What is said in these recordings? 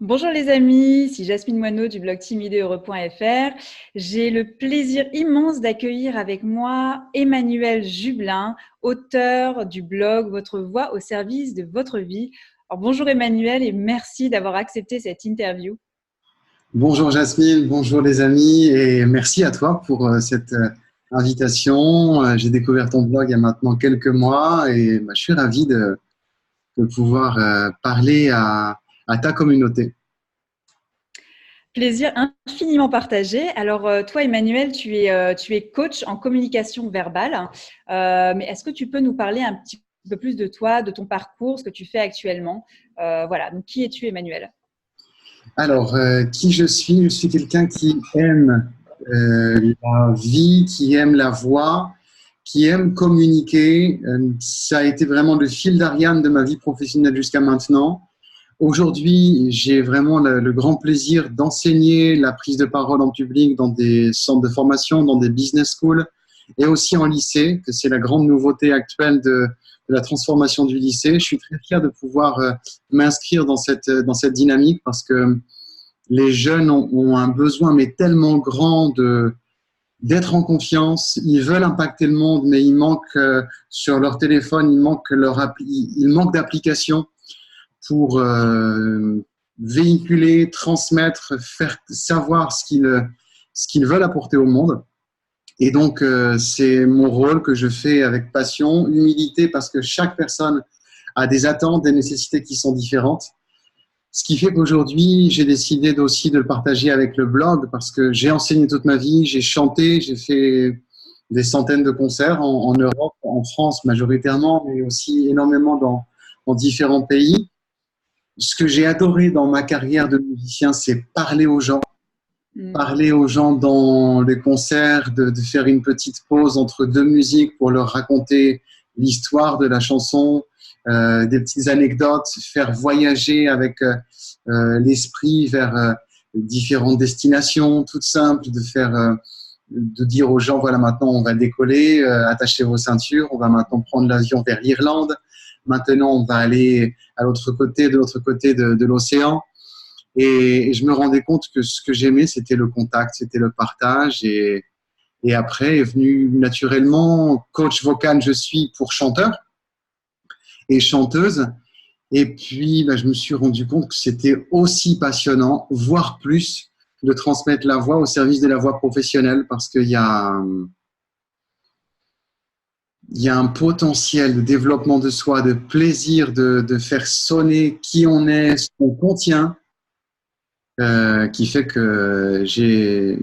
Bonjour les amis, c'est Jasmine Moineau du blog timideheureux.fr. J'ai le plaisir immense d'accueillir avec moi Emmanuel Jublin, auteur du blog Votre voix au service de votre vie. Alors, bonjour Emmanuel et merci d'avoir accepté cette interview. Bonjour Jasmine, bonjour les amis et merci à toi pour cette invitation. J'ai découvert ton blog il y a maintenant quelques mois et je suis ravi de pouvoir parler à ta communauté. Plaisir infiniment partagé. Alors toi Emmanuel, tu es coach en communication verbale, mais est-ce que tu peux nous parler un petit peu plus de toi, de ton parcours, ce que tu fais actuellement? Voilà, donc qui es-tu Emmanuel? Alors, qui je suis? Je suis quelqu'un qui aime la vie, qui aime la voix, qui aime communiquer. Ça a été vraiment le fil d'Ariane de ma vie professionnelle jusqu'à maintenant. Aujourd'hui, j'ai vraiment le grand plaisir d'enseigner la prise de parole en public dans des centres de formation, dans des business schools et aussi en lycée, que c'est la grande nouveauté actuelle de la transformation du lycée. Je suis très fier de pouvoir m'inscrire dans cette dynamique parce que les jeunes ont un besoin mais tellement grand d'être en confiance. Ils veulent impacter le monde, mais il manque sur leur téléphone, il manque d'applications pour véhiculer, transmettre, faire savoir ce qu'ils veulent apporter au monde. Et donc, c'est mon rôle que je fais avec passion, humilité, parce que chaque personne a des attentes, des nécessités qui sont différentes. Ce qui fait qu'aujourd'hui, j'ai décidé aussi de le partager avec le blog, parce que j'ai enseigné toute ma vie, j'ai chanté, j'ai fait des centaines de concerts en Europe, en France majoritairement, mais aussi énormément dans différents pays. Ce que j'ai adoré dans ma carrière de musicien, c'est parler aux gens dans les concerts, de faire une petite pause entre deux musiques pour leur raconter l'histoire de la chanson, des petites anecdotes, faire voyager avec l'esprit vers différentes destinations, toutes simples, de dire aux gens, voilà, maintenant on va décoller, attachez vos ceintures, on va maintenant prendre l'avion vers l'Irlande, maintenant on va aller à de l'autre côté de l'océan. Et je me rendais compte que ce que j'aimais, c'était le contact, c'était le partage. Et après est venu naturellement, coach vocal, je suis pour chanteur et chanteuse. Et puis, je me suis rendu compte que c'était aussi passionnant, voire plus, de transmettre la voix au service de la voix professionnelle parce il y a un potentiel de développement de soi, de plaisir de faire sonner qui on est, ce qu'on contient, qui fait que j'ai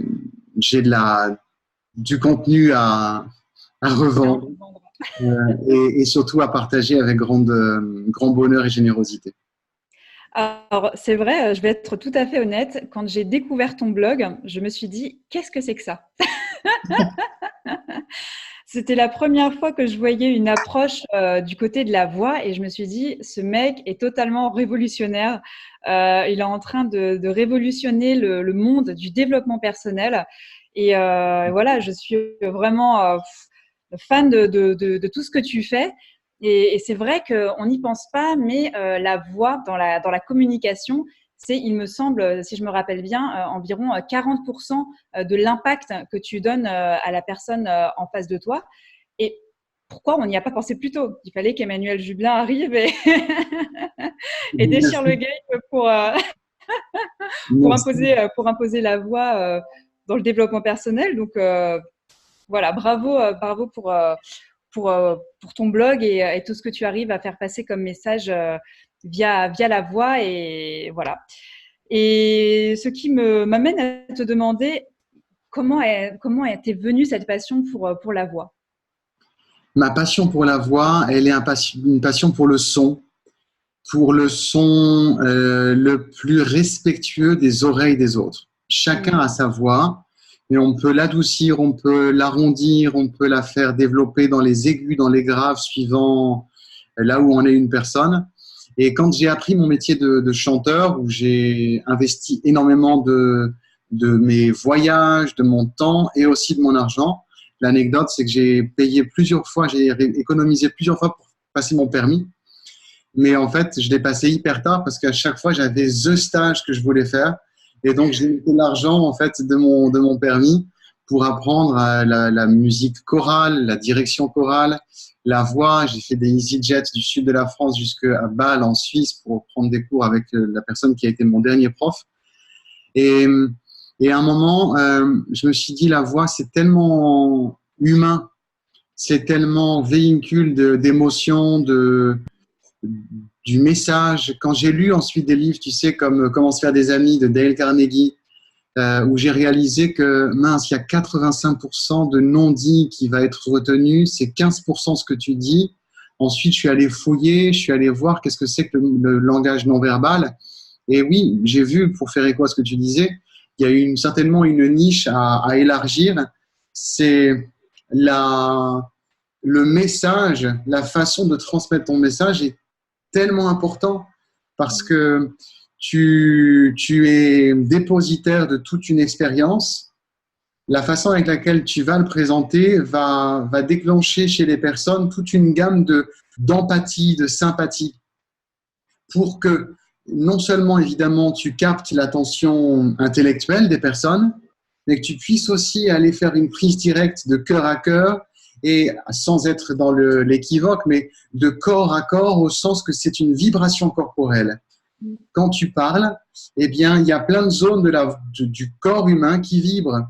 du contenu à revendre et surtout à partager avec grand bonheur et générosité. Alors, c'est vrai, je vais être tout à fait honnête. Quand j'ai découvert ton blog, je me suis dit, qu'est-ce que c'est que ça? C'était la première fois que je voyais une approche du côté de la voix et je me suis dit, ce mec est totalement révolutionnaire. Il est en train de révolutionner le monde du développement personnel. Et voilà, je suis vraiment fan de tout ce que tu fais. Et c'est vrai qu'on n'y pense pas, mais la voix dans la communication, c'est, il me semble, si je me rappelle bien, environ 40% de l'impact que tu donnes à la personne en face de toi. Et pourquoi on n'y a pas pensé plus tôt? Il fallait qu'Emmanuel Jublin arrive et déchire le game Merci. pour imposer la voix dans le développement personnel. Donc voilà, bravo, bravo pour ton blog et tout ce que tu arrives à faire passer comme message via la voix. Et voilà. Et ce qui m'amène à te demander comment est venue cette passion pour la voix? Ma passion pour la voix, elle est une passion pour le son le plus respectueux des oreilles des autres. Chacun a sa voix, mais on peut l'adoucir, on peut l'arrondir, on peut la faire développer dans les aigus, dans les graves, suivant là où en est une personne. Et quand j'ai appris mon métier de chanteur, où j'ai investi énormément de mes voyages, de mon temps et aussi de mon argent, l'anecdote, c'est que j'ai économisé plusieurs fois pour passer mon permis. Mais en fait, je l'ai passé hyper tard parce qu'à chaque fois, j'avais the stage que je voulais faire. Et donc, j'ai mis l'argent en fait de mon permis pour apprendre la musique chorale, la direction chorale, la voix. J'ai fait des EasyJet du sud de la France jusqu'à Bâle en Suisse pour prendre des cours avec la personne qui a été mon dernier prof. Et, et à un moment, je me suis dit, la voix, c'est tellement humain, c'est tellement véhicule d'émotions, du message. Quand j'ai lu ensuite des livres, tu sais, comme Comment se faire des amis de Dale Carnegie, où j'ai réalisé que, mince, il y a 85% de non-dit qui va être retenu, c'est 15% ce que tu dis. Ensuite, je suis allé fouiller, je suis allé voir qu'est-ce que c'est que le langage non-verbal. Et oui, j'ai vu, pour faire écho à ce que tu disais, il y a certainement une niche à élargir. C'est le message, la façon de transmettre ton message est tellement important parce que tu es dépositaire de toute une expérience. La façon avec laquelle tu vas le présenter va déclencher chez les personnes toute une gamme d'empathie, de sympathie pour que non seulement, évidemment, tu captes l'attention intellectuelle des personnes, mais que tu puisses aussi aller faire une prise directe de cœur à cœur et sans être dans l'équivoque, mais de corps à corps au sens que c'est une vibration corporelle. Quand tu parles, eh bien, il y a plein de zones du corps humain qui vibrent.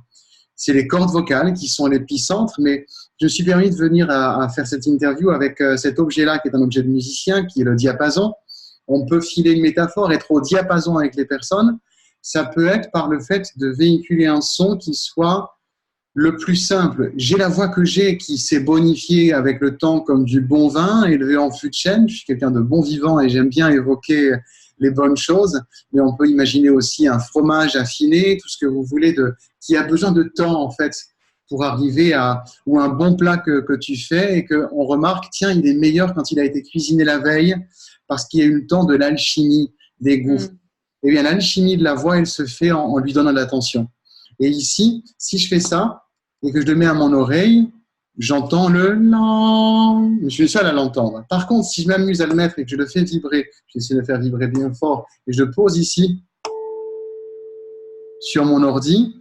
C'est les cordes vocales qui sont l'épicentre, mais je me suis permis de venir à faire cette interview avec cet objet-là, qui est un objet de musicien, qui est le diapason. On peut filer une métaphore, être au diapason avec les personnes. Ça peut être par le fait de véhiculer un son qui soit le plus simple. J'ai la voix que j'ai qui s'est bonifiée avec le temps comme du bon vin élevé en fût de chêne. Je suis quelqu'un de bon vivant et j'aime bien évoquer les bonnes choses, mais on peut imaginer aussi un fromage affiné, tout ce que vous voulez, qui a besoin de temps en fait pour arriver ou un bon plat que tu fais et qu'on remarque, tiens, il est meilleur quand il a été cuisiné la veille parce qu'il y a eu le temps de l'alchimie des goûts. Eh bien, l'alchimie de la voix, elle se fait en lui donnant de l'attention. Et ici, si je fais ça et que je le mets à mon oreille, j'entends le non. Je suis seul à l'entendre. Par contre, si je m'amuse à le mettre et que je le fais vibrer, j'essaie de le faire vibrer bien fort et je le pose ici sur mon ordi,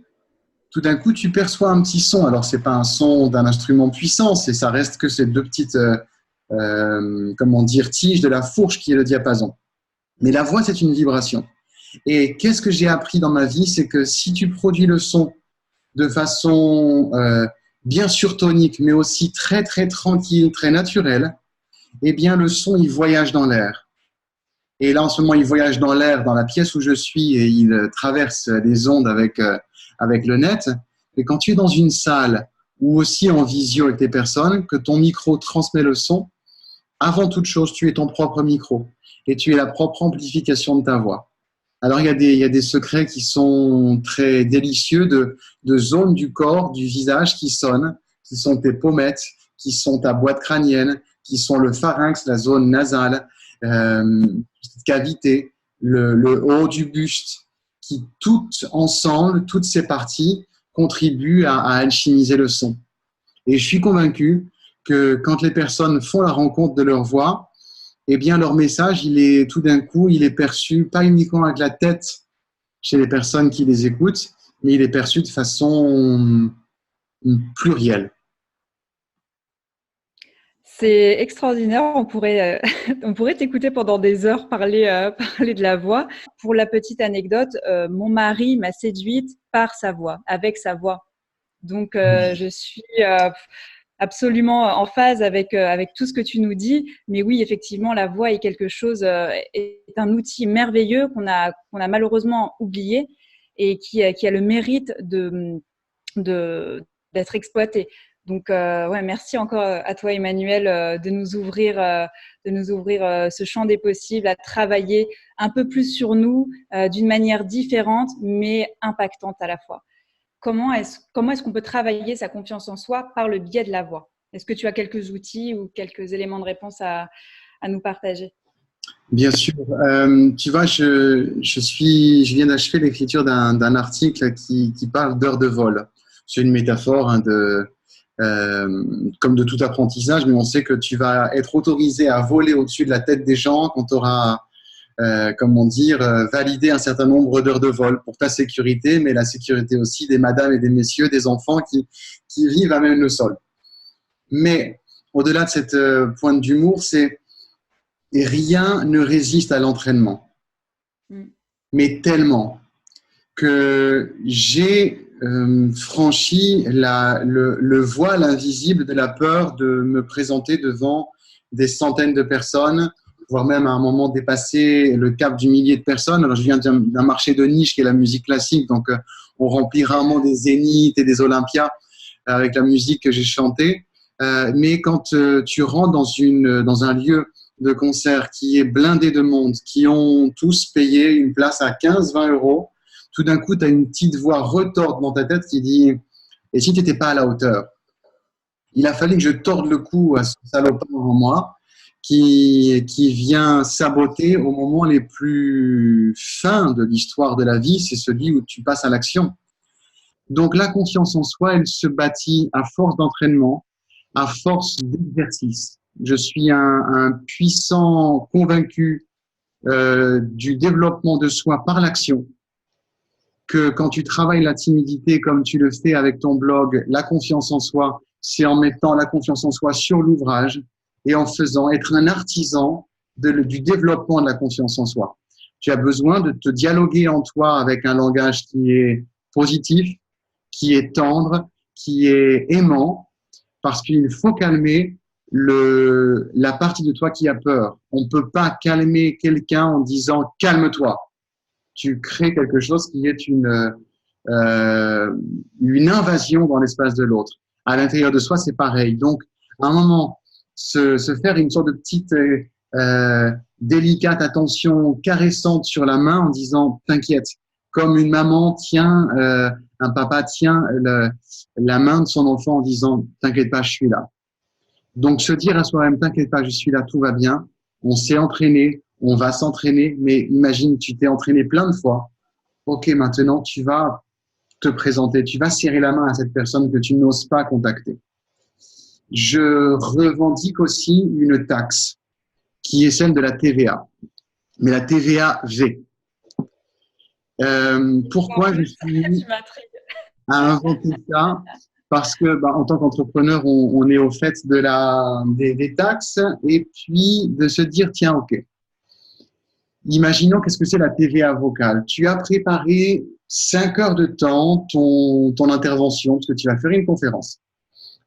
tout d'un coup, tu perçois un petit son. Alors, c'est pas un son d'un instrument puissant, ça reste que ces deux petites, tiges de la fourche qui est le diapason. Mais la voix, c'est une vibration. Et qu'est-ce que j'ai appris dans ma vie, c'est que si tu produis le son de façon bien sûr tonique, mais aussi très très tranquille, très naturelle, eh bien le son il voyage dans l'air. Et là en ce moment il voyage dans l'air, dans la pièce où je suis, et il traverse les ondes avec le net. Et quand tu es dans une salle ou aussi en visio avec tes personnes, que ton micro transmet le son, avant toute chose tu es ton propre micro et tu es la propre amplification de ta voix. Alors, il y a des secrets qui sont très délicieux de zones du corps, du visage qui sonnent, qui sont tes pommettes, qui sont ta boîte crânienne, qui sont le pharynx, la zone nasale, petite cavité, le haut du buste, qui toutes ensemble, toutes ces parties contribuent à alchimiser le son. Et je suis convaincu que quand les personnes font la rencontre de leur voix, eh bien, leur message, tout d'un coup, il est perçu pas uniquement avec la tête chez les personnes qui les écoutent, mais il est perçu de façon plurielle. C'est extraordinaire. On pourrait t'écouter pendant des heures parler de la voix. Pour la petite anecdote, mon mari m'a séduite par sa voix, avec sa voix. Donc, je suis absolument en phase avec tout ce que tu nous dis. Mais oui, effectivement, la voix est quelque chose, est un outil merveilleux qu'on a malheureusement oublié et qui a le mérite d'être exploité. Donc, merci encore à toi, Emmanuel, de nous ouvrir ce champ des possibles, à travailler un peu plus sur nous d'une manière différente, mais impactante à la fois. Comment est-ce qu'on peut travailler sa confiance en soi par le biais de la voix? Est-ce que tu as quelques outils ou quelques éléments de réponse à nous partager? Bien sûr. Tu vois, je viens d'achever l'écriture d'un article qui parle d'heures de vol. C'est une métaphore comme de tout apprentissage, mais on sait que tu vas être autorisé à voler au-dessus de la tête des gens quand tu auras, comment dire, validé un certain nombre d'heures de vol pour ta sécurité, mais la sécurité aussi des madames et des messieurs, des enfants qui vivent à même le sol. Mais au-delà de cette pointe d'humour, c'est rien ne résiste à l'entraînement. Mais tellement que j'ai franchi le voile invisible de la peur de me présenter devant des centaines de personnes, voire même à un moment dépasser le cap du millier de personnes. Alors, je viens d'un marché de niche qui est la musique classique, donc on remplit rarement des zéniths et des Olympias avec la musique que j'ai chantée. Mais quand tu rentres dans un lieu de concert qui est blindé de monde, qui ont tous payé une place à 15-20 euros, tout d'un coup, tu as une petite voix retorte dans ta tête qui dit « Et si tu n'étais pas à la hauteur ?» Il a fallu que je torde le cou à ce salopard en moi qui vient saboter au moment les plus fins de l'histoire de la vie, c'est celui où tu passes à l'action. Donc, la confiance en soi, elle se bâtit à force d'entraînement, à force d'exercice. Je suis un puissant convaincu du développement de soi par l'action, que quand tu travailles la timidité comme tu le fais avec ton blog, la confiance en soi, c'est en mettant la confiance en soi sur l'ouvrage et en faisant être un artisan du développement de la confiance en soi. Tu as besoin de te dialoguer en toi avec un langage qui est positif, qui est tendre, qui est aimant, parce qu'il faut calmer la partie de toi qui a peur. On ne peut pas calmer quelqu'un en disant « calme-toi ». Tu crées quelque chose qui est une invasion dans l'espace de l'autre. À l'intérieur de soi, c'est pareil. Donc, à un moment, se faire une sorte de petite délicate attention caressante sur la main en disant « t'inquiète », comme une maman tient, un papa tient la main de son enfant en disant « t'inquiète pas, je suis là ». Donc, se dire à soi-même « t'inquiète pas, je suis là, tout va bien », on s'est entraîné, on va s'entraîner, mais imagine, tu t'es entraîné plein de fois. Ok, maintenant, tu vas te présenter, tu vas serrer la main à cette personne que tu n'oses pas contacter. Je revendique aussi une taxe qui est celle de la TVA, mais la TVA V. Pourquoi je suis à inventer ça? Parce que, en tant qu'entrepreneur, on est au fait des taxes et puis de se dire, tiens, ok, imaginons qu'est-ce que c'est la TVA vocale. Tu as préparé 5 heures de temps ton intervention, parce que tu vas faire une conférence,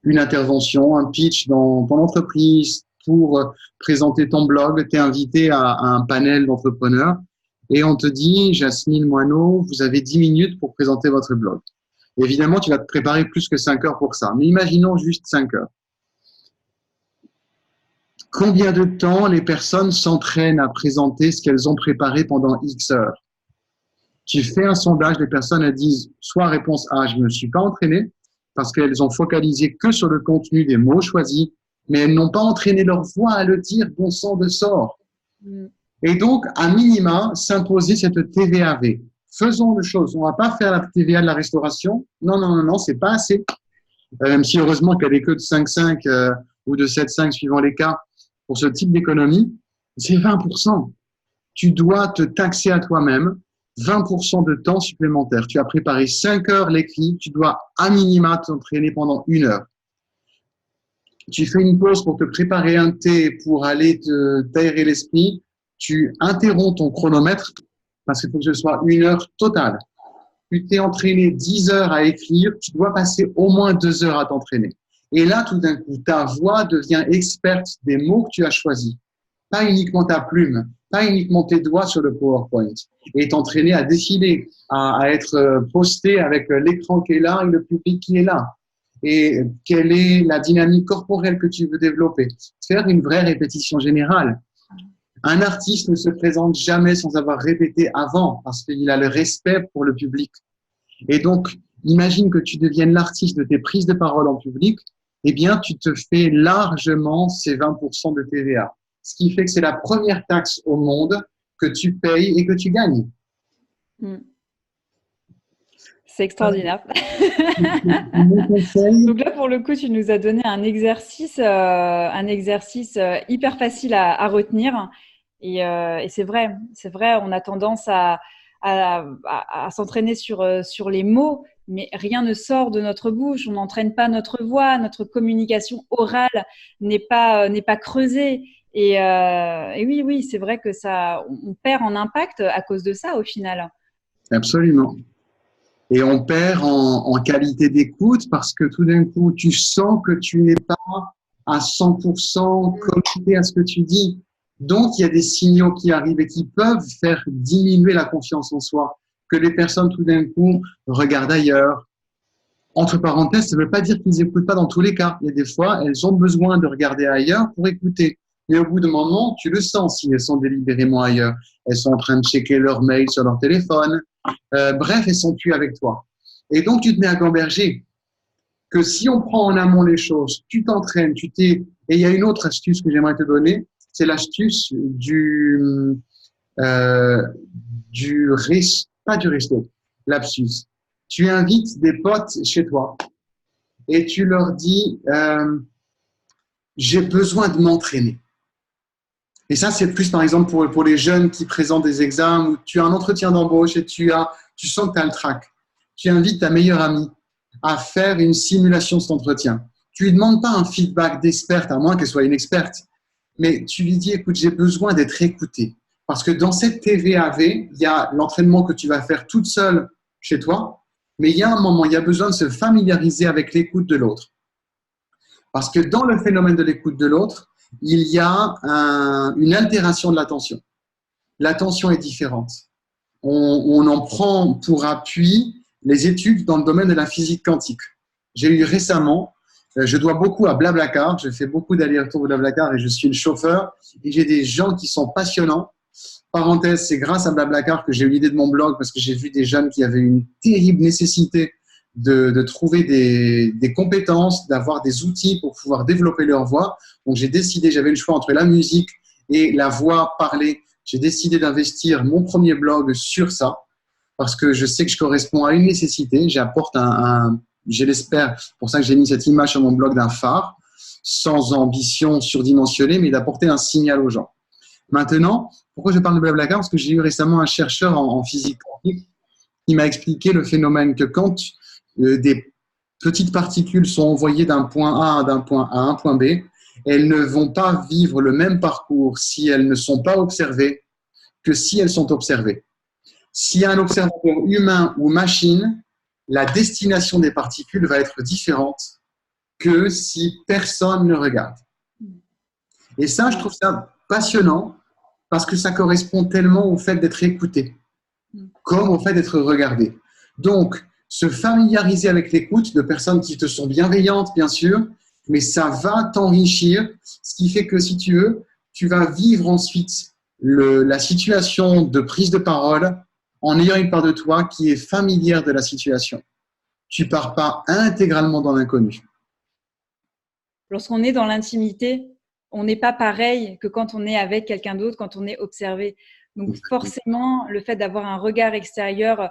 une intervention, un pitch dans ton entreprise pour présenter ton blog. Tu es invité à un panel d'entrepreneurs et on te dit, Jasmine Moineau, vous avez 10 minutes pour présenter votre blog. Évidemment, tu vas te préparer plus que 5 heures pour ça, mais imaginons juste 5 heures. Combien de temps les personnes s'entraînent à présenter ce qu'elles ont préparé pendant X heures? Tu fais un sondage, les personnes elles disent soit réponse A, je ne me suis pas entraîné, parce qu'elles ont focalisé que sur le contenu des mots choisis, mais elles n'ont pas entraîné leur voix à le dire, bon sang de sort. Et donc, à minima, s'imposer cette TVA-V. Faisons les choses. On ne va pas faire la TVA de la restauration. Non, c'est pas assez. Même si heureusement qu'elle est que de 5,5 ou de 7,5 suivant les cas pour ce type d'économie, c'est 20%. Tu dois te taxer à toi-même 20% de temps supplémentaire. Tu as préparé 5 heures l'écrit, tu dois à minima t'entraîner pendant 1 heure. Tu fais une pause pour te préparer un thé, pour aller t'aérer l'esprit, tu interromps ton chronomètre parce qu'il faut que ce soit 1 heure totale. Tu t'es entraîné 10 heures à écrire, tu dois passer au moins 2 heures à t'entraîner. Et là, tout d'un coup, ta voix devient experte des mots que tu as choisis. Pas uniquement ta plume, pas uniquement tes doigts sur le PowerPoint. Et t'entraîner à défiler, à être posté avec l'écran qui est là et le public qui est là. Et quelle est la dynamique corporelle que tu veux développer. Faire une vraie répétition générale. Un artiste ne se présente jamais sans avoir répété avant, parce qu'il a le respect pour le public. Et donc, imagine que tu deviennes l'artiste de tes prises de parole en public, eh bien, tu te fais largement ces 20% de TVA. Ce qui fait que c'est la première taxe au monde que tu payes et que tu gagnes. c'est extraordinaire. Mon conseil, Donc là, pour le coup, tu nous as donné un exercice hyper facile à retenir. Et c'est vrai, on a tendance à s'entraîner sur les mots, mais rien ne sort de notre bouche. On n'entraîne pas notre voix, notre communication orale n'est pas creusée. Et oui, oui, c'est vrai que on perd en impact à cause de ça au final. absolument. Et on perd en qualité d'écoute parce que tout d'un coup, tu sens que tu n'es pas à 100% connecté à ce que tu dis. Donc, il y a des signaux qui arrivent et qui peuvent faire diminuer la confiance en soi. Que les personnes, tout d'un coup, regardent ailleurs. Entre parenthèses, ça ne veut pas dire qu'ils n'écoutent pas dans tous les cas. Il y a des fois, elles ont besoin de regarder ailleurs pour écouter. Mais au bout d'un moment, tu le sens si elles sont délibérément ailleurs. Elles sont en train de checker leur mail sur leur téléphone. Bref, elles sont plus avec toi. Et donc, tu te mets à gamberger. Que si on prend en amont les choses, tu t'entraînes, Et il y a une autre astuce que j'aimerais te donner, c'est l'astuce euh, pas du resto, lapsus. Tu invites des potes chez toi et tu leur dis, j'ai besoin de m'entraîner. Et ça, c'est plus, par exemple, pour les jeunes qui présentent des examens où tu as un entretien d'embauche et tu sens que tu as le trac. Tu invites ta meilleure amie à faire une simulation de cet entretien. Tu lui demandes pas un feedback d'experte, à moins qu'elle soit une experte, mais tu lui dis, écoute, j'ai besoin d'être écoutée. Parce que dans cette TVAV, il y a l'entraînement que tu vas faire toute seule chez toi, mais il y a un moment, il y a besoin de se familiariser avec l'écoute de l'autre. Parce que dans le phénomène de l'écoute de l'autre, il y a une altération de l'attention. L'attention est différente. On en prend pour appui les études dans le domaine de la physique quantique. J'ai eu récemment, je dois beaucoup à Blablacar, je fais beaucoup d'allers-retours à Blablacar et je suis le chauffeur et j'ai des gens qui sont passionnants. Parenthèse, c'est grâce à Blablacar que j'ai eu l'idée de mon blog parce que j'ai vu des jeunes qui avaient une terrible nécessité de trouver des compétences, d'avoir des outils pour pouvoir développer leur voix. Donc, j'avais le choix entre la musique et la voix parlée. J'ai décidé d'investir mon premier blog sur ça parce que je sais que je corresponds à une nécessité. J'apporte je l'espère, pour ça que j'ai mis cette image sur mon blog d'un phare, sans ambition surdimensionnée, mais d'apporter un signal aux gens. Maintenant, pourquoi je parle de Blablacar? Parce que j'ai eu récemment un chercheur en physique quantique qui m'a expliqué le phénomène que quand des petites particules sont envoyées d'un point A à un point B, elles ne vont pas vivre le même parcours si elles ne sont pas observées que si elles sont observées. S'il y a un observateur humain ou machine, la destination des particules va être différente que si personne ne regarde. Et ça, je trouve ça passionnant parce que ça correspond tellement au fait d'être écouté, comme au fait d'être regardé. Donc, se familiariser avec l'écoute de personnes qui te sont bienveillantes, bien sûr, mais ça va t'enrichir, ce qui fait que, si tu veux, tu vas vivre ensuite la situation de prise de parole en ayant une part de toi qui est familière de la situation. Tu ne pars pas intégralement dans l'inconnu. Lorsqu'on est dans l'intimité, on n'est pas pareil que quand on est avec quelqu'un d'autre, quand on est observé. Donc forcément, le fait d'avoir un regard extérieur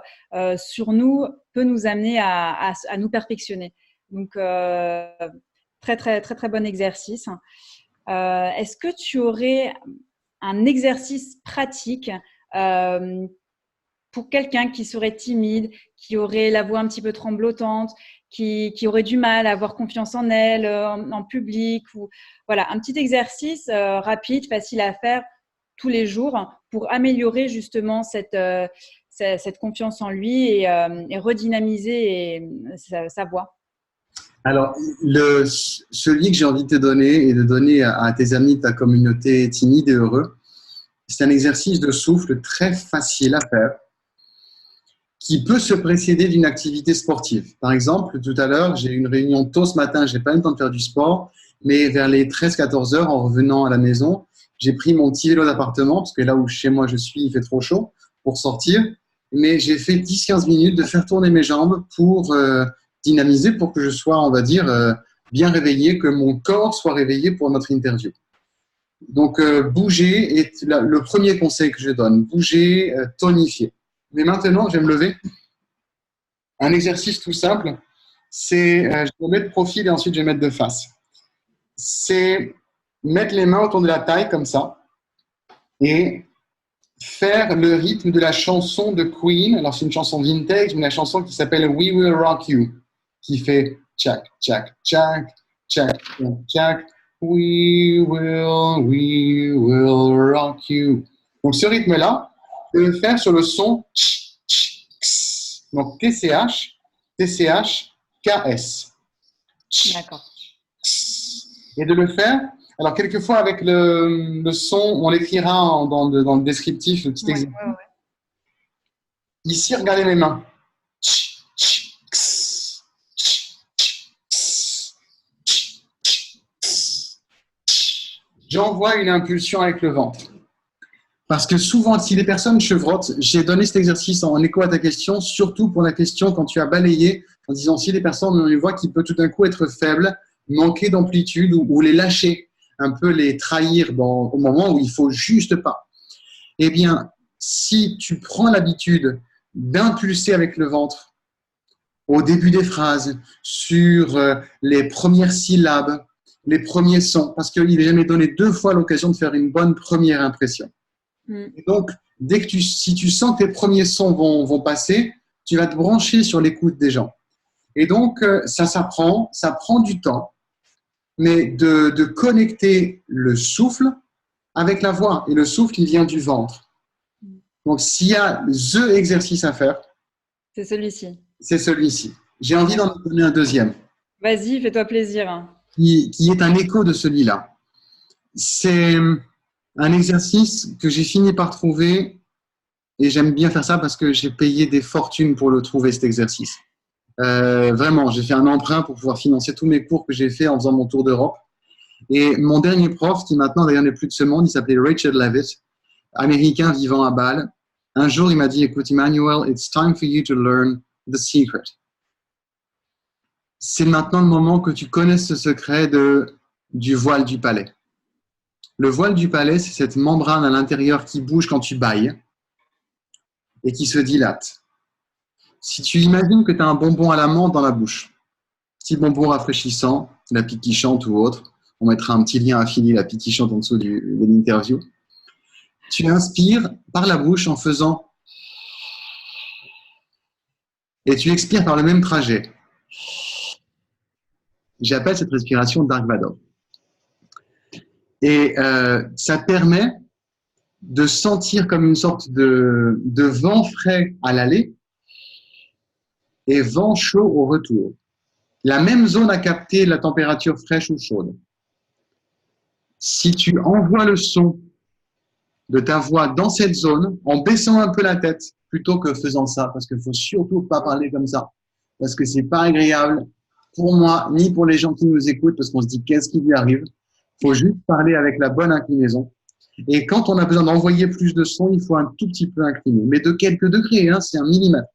sur nous peut nous amener à nous perfectionner. Donc très très très très bon exercice. Est-ce que tu aurais un exercice pratique pour quelqu'un qui serait timide, qui aurait la voix un petit peu tremblotante, qui aurait du mal à avoir confiance en elle en public, ou voilà, un petit exercice rapide, facile à faire tous les jours pour améliorer justement cette confiance en lui et redynamiser sa voix. Alors, celui que j'ai envie de te donner et de donner à tes amis de ta communauté timide et heureux, c'est un exercice de souffle très facile à faire qui peut se précéder d'une activité sportive. Par exemple, tout à l'heure, j'ai eu une réunion tôt ce matin, je n'ai pas eu le temps de faire du sport, mais vers les 13-14 heures, en revenant à la maison, j'ai pris mon petit vélo d'appartement, parce que là où chez moi je suis, il fait trop chaud, pour sortir, mais j'ai fait 10-15 minutes de faire tourner mes jambes pour dynamiser, pour que je sois, on va dire, bien réveillé, que mon corps soit réveillé pour notre interview. Donc, bouger est le premier conseil que je donne, bouger, tonifier. Mais maintenant, je vais me lever. Un exercice tout simple, c'est, je vais mettre de profil et ensuite je vais mettre de face. C'est mettre les mains autour de la taille comme ça et faire le rythme de la chanson de Queen. Alors, c'est une chanson vintage, mais la chanson qui s'appelle We Will Rock You, qui fait tchac, tchac, tchac, tchac, tchac, tchac. We will rock you. Donc, ce rythme-là, je vais le faire sur le son tch, tch, ks. Donc, TCH, TCH, KS. D'accord. Et de le faire. Alors, quelquefois, avec le son, on l'écrira dans le descriptif, le petit exercice. Ouais. Ici, regardez mes mains. J'envoie une impulsion avec le ventre. Parce que souvent, si les personnes chevrotent, j'ai donné cet exercice en écho à ta question, surtout pour la question quand tu as balayé, en disant si les personnes ont une voix qui peut tout d'un coup être faible, manquer d'amplitude ou les lâcher, un peu les trahir au moment où il faut juste pas. Eh bien, si tu prends l'habitude d'impulser avec le ventre au début des phrases, sur les premières syllabes, les premiers sons, parce qu'il n'est jamais donné 2 fois l'occasion de faire une bonne première impression. Et donc, si tu sens que tes premiers sons vont passer, tu vas te brancher sur l'écoute des gens. Et donc, ça prend du temps, mais de connecter le souffle avec la voix. Et le souffle, il vient du ventre. Donc, s'il y a the exercice à faire, c'est celui-ci. C'est celui-ci. J'ai envie d'en donner un deuxième. Vas-y, fais-toi plaisir. Qui est un écho de celui-là. C'est un exercice que j'ai fini par trouver, et j'aime bien faire ça parce que j'ai payé des fortunes pour le trouver, cet exercice. Vraiment, j'ai fait un emprunt pour pouvoir financer tous mes cours que j'ai fait en faisant mon tour d'Europe. Et mon dernier prof, qui maintenant d'ailleurs n'est plus de ce monde, il s'appelait Richard Levitt, américain vivant à Bâle. Un jour, il m'a dit, écoute Emmanuel, it's time for you to learn the secret. C'est maintenant le moment que tu connaisses ce secret du voile du palais. Le voile du palais, c'est cette membrane à l'intérieur qui bouge quand tu bailles et qui se dilate. Si tu imagines que tu as un bonbon à la menthe dans la bouche, petit bonbon rafraîchissant, la pique qui chante ou autre, on mettra un petit lien affilié, la pique qui chante en dessous de l'interview. Tu inspires par la bouche en faisant et tu expires par le même trajet. J'appelle cette respiration Dark Vador. Et ça permet de sentir comme une sorte de vent frais à l'aller et vent chaud au retour. La même zone a capté la température fraîche ou chaude. Si tu envoies le son de ta voix dans cette zone, en baissant un peu la tête, plutôt que faisant ça, parce qu'il ne faut surtout pas parler comme ça, parce que c'est pas agréable pour moi, ni pour les gens qui nous écoutent, parce qu'on se dit qu'est-ce qui lui arrive. Il faut juste parler avec la bonne inclinaison. Et quand on a besoin d'envoyer plus de son, il faut un tout petit peu incliner, mais de quelques degrés, hein, c'est 1 millimètre.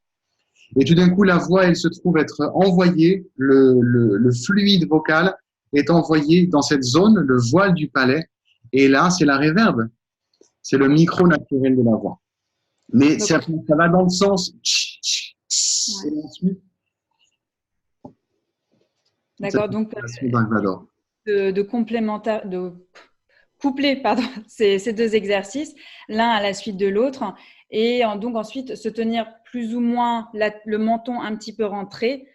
Et tout d'un coup, la voix, elle se trouve être envoyée, le fluide vocal est envoyé dans cette zone, le voile du palais, et là, c'est la réverbe. C'est le micro naturel de la voix. Mais ça va dans le sens. Et ensuite. D'accord, donc de coupler ces 2 exercices, l'un à la suite de l'autre, et donc ensuite se tenir plus ou moins le menton un petit peu rentré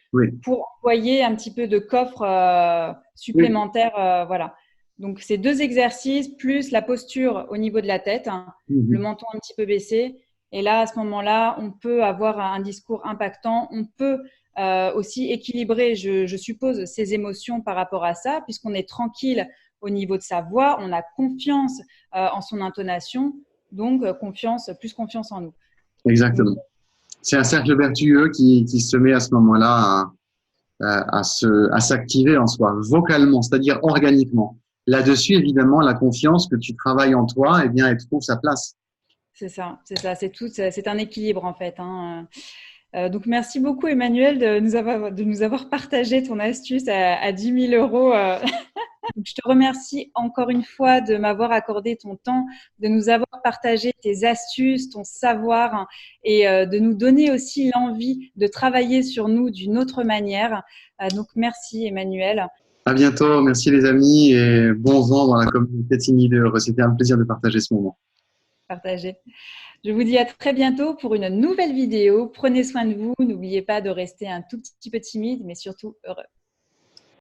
pour envoyer un petit peu de coffre supplémentaire. Voilà. Donc, ces 2 exercices, plus la posture au niveau de la tête, le menton un petit peu baissé. Et là, à ce moment-là, on peut avoir un discours impactant. On peut aussi équilibrer, je suppose, ses émotions par rapport à ça, puisqu'on est tranquille au niveau de sa voix, on a confiance en son intonation, donc plus confiance en nous. Exactement. C'est un cercle vertueux qui se met à ce moment-là à s'activer en soi, vocalement, c'est-à-dire organiquement. Là-dessus, évidemment, la confiance que tu travailles en toi, eh bien, elle trouve sa place. C'est ça, c'est un équilibre en fait. Donc, merci beaucoup Emmanuel de nous avoir partagé ton astuce à 10 000 euros Donc, je te remercie encore une fois de m'avoir accordé ton temps, de nous avoir partagé tes astuces, ton savoir et de nous donner aussi l'envie de travailler sur nous d'une autre manière. Donc, merci Emmanuel. À bientôt, merci les amis et bon vent dans la communauté Timide et Heureux. C'était un plaisir de partager ce moment. Partagé. Je vous dis à très bientôt pour une nouvelle vidéo. Prenez soin de vous. N'oubliez pas de rester un tout petit peu timide, mais surtout heureux.